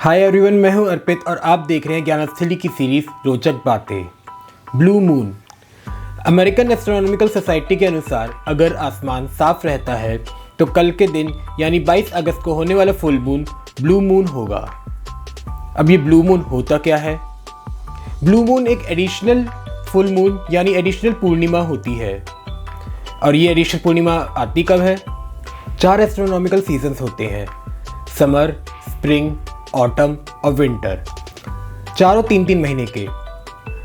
Hi everyone, मैं हूं अर्पित और आप देख रहे हैं ज्ञानस्थली की सीरीज रोचक बातें। Blue moon. American astronomical society के अनुसार अगर आसमान साफ रहता है तो कल के दिन यानी 22 अगस्त को होने वाला फुल मून ब्लू मून होगा। अब ये ब्लू मून होता क्या है? ब्लू मून एक एडिशनल फुल मून यानी एडिशनल पूर्णिमा होती है। और ये एडिशनल पूर्णिमा आती कब है? 4 एस्ट्रोनॉमिकल सीजन्स होते हैं, समर, स्प्रिंग, ऑटम और विंटर, चारों 3-3 महीने के।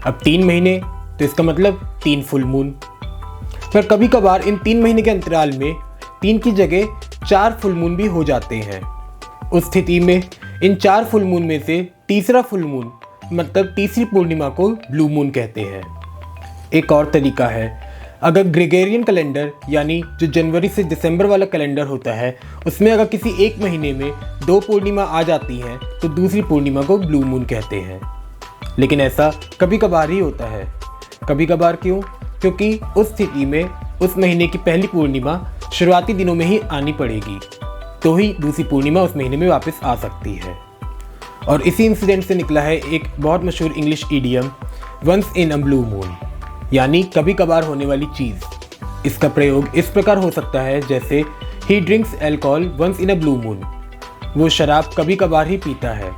अब 3 महीने तो इसका मतलब 3 फुल मून। पर कभी कभार इन 3 महीने के अंतराल में 3 की जगह 4 फुल मून भी हो जाते हैं। उस स्थिति में इन 4 फुल मून में से तीसरा फुल मून मतलब तीसरी पूर्णिमा को ब्लू मून कहते हैं। एक और तरीका है, अगर ग्रेगोरियन कैलेंडर यानी जो जनवरी से दिसंबर वाला कैलेंडर होता है उसमें अगर किसी एक महीने में 2 पूर्णिमा आ जाती हैं तो दूसरी पूर्णिमा को ब्लू मून कहते हैं। लेकिन ऐसा कभी कभार ही होता है। कभी कभार क्यों? क्योंकि उस स्थिति में उस महीने की पहली पूर्णिमा शुरुआती दिनों में ही आनी पड़ेगी, तो ही दूसरी पूर्णिमा उस महीने में वापस आ सकती है। और इसी इंसिडेंट से निकला है एक बहुत मशहूर English idiom, once in a blue moon, यानी कभी कभार होने वाली चीज़। इसका प्रयोग इस प्रकार हो सकता है जैसे ही drinks alcohol once in a blue moon, वो शराब कभी कभार ही पीता है।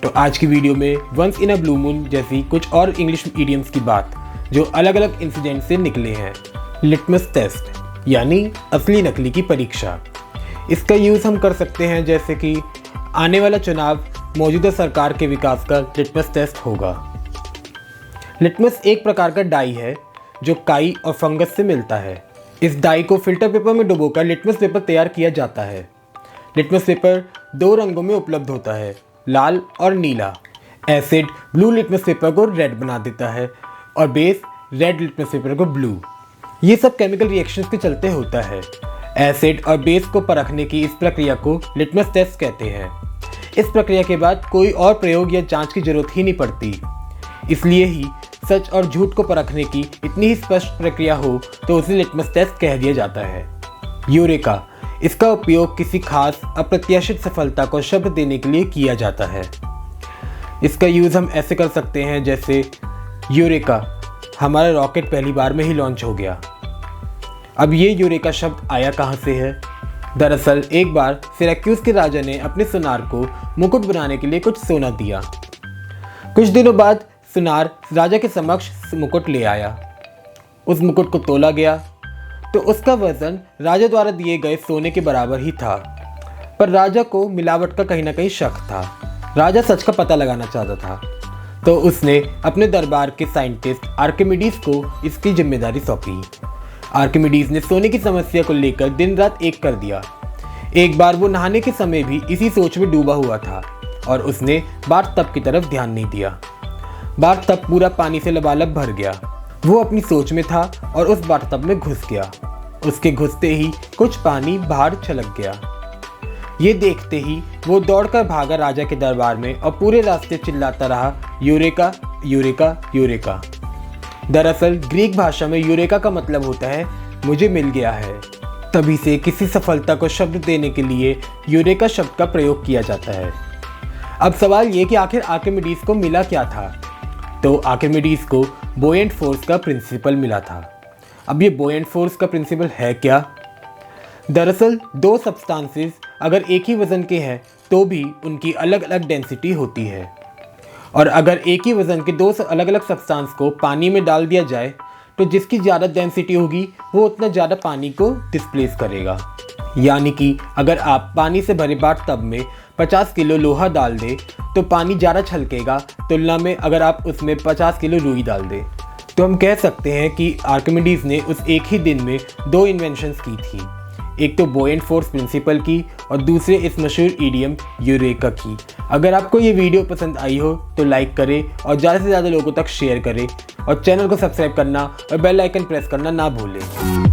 तो आज की वीडियो में once in a blue moon जैसी कुछ और इंग्लिश इडियम्स की बात जो अलग अलग इंसिडेंट से निकले हैं। लिटमस टेस्ट यानी असली नकली की परीक्षा। इसका यूज़ हम कर सकते हैं जैसे कि आने वाला चुनाव मौजूदा सरकार के विकास का लिटमस टेस्ट होगा। लिटमस एक प्रकार का डाई है जो काई और फंगस से मिलता है। इस डाई को फिल्टर पेपर में डुबोकर लिटमस पेपर तैयार किया जाता है। लिटमस पेपर 2 रंगों में उपलब्ध होता है, लाल और नीला। एसिड ब्लू लिटमस पेपर को रेड बना देता है और बेस रेड लिटमस पेपर को ब्लू। ये सब केमिकल रिएक्शंस के चलते होता है। एसिड और बेस को परखने की इस प्रक्रिया को लिटमस टेस्ट कहते हैं। इस प्रक्रिया के बाद कोई और प्रयोग या जांच की जरूरत ही नहीं पड़ती। इसलिए ही सच और झूठ को परखने की इतनी ही स्पष्ट प्रक्रिया हो तो उसे लिटमस टेस्ट कह दिया जाता है। यूरेका। इसका उपयोग किसी खास अप्रत्याशित सफलता को शब्द देने के लिए किया जाता है। इसका यूज़ हम ऐसे कर सकते हैं जैसे यूरेका, हमारा रॉकेट पहली बार में ही लॉन्च हो गया। अब ये यूरेका शब्द आया कहाँ से है? दरअसल एक बार सिरैक्यूज के राजा ने अपने सुनार को मुकुट बनाने के लिए कुछ सोना दिया। कुछ दिनों बाद सुनार राजा के समक्ष मुकुट ले आया। उस मुकुट को तोला गया तो उसका वजन राजा द्वारा दिए गए सोने के बराबर ही था। पर राजा को मिलावट का कहीं ना कहीं शक था। राजा सच का पता लगाना चाहता था, तो उसने अपने दरबार के साइंटिस्ट आर्किमिडीज को इसकी जिम्मेदारी सौंपी। आर्किमिडीज ने सोने की समस्या को लेकर दिन रात एक कर दिया। एक बार वो नहाने के समय भी इसी सोच में डूबा हुआ था और उसने बाथटब की तरफ ध्यान नहीं दिया। बाथटब पूरा पानी से लबालब भर गया। वो अपनी सोच में था और उस बाथटब में घुस गया। उसके घुसते ही कुछ पानी बाहर छलक गया। ये देखते ही वो दौड़कर भागा राजा के दरबार में और पूरे रास्ते चिल्लाता रहा, यूरेका यूरेका यूरेका। दरअसल ग्रीक भाषा में यूरेका का मतलब होता है मुझे मिल गया है। तभी से किसी सफलता को शब्द देने के लिए यूरेका शब्द का प्रयोग किया जाता है। अब सवाल ये कि आखिर आर्किमिडीज को मिला क्या था? तो आर्किमिडीज को बोयेंट फोर्स का प्रिंसिपल मिला था। अब ये बोयेंट फोर्स का प्रिंसिपल है क्या? दरअसल 2 सब्सटेंसेस अगर एक ही वजन के हैं तो भी उनकी अलग अलग डेंसिटी होती है। और अगर एक ही वजन के 2 अलग अलग सब्सटेंस को पानी में डाल दिया जाए तो जिसकी ज़्यादा डेंसिटी होगी वो उतना ज़्यादा पानी को डिस्प्लेस करेगा। यानी कि अगर आप पानी से भरे बाथटब में 50 किलो लोहा डाल दें तो पानी ज़्यादा छलकेगा तुलना में अगर आप उसमें 50 किलो रुई डाल दें। तो हम कह सकते हैं कि आर्किमिडीज ने उस एक ही दिन में 2 इन्वेंशंस की थी। एक तो बोयेंट फोर्स प्रिंसिपल की और दूसरे इस मशहूर इडियम यूरेका की। अगर आपको ये वीडियो पसंद आई हो तो लाइक करें और ज़्यादा से ज़्यादा लोगों तक शेयर करें और चैनल को सब्सक्राइब करना और बेल आइकन प्रेस करना ना भूलें।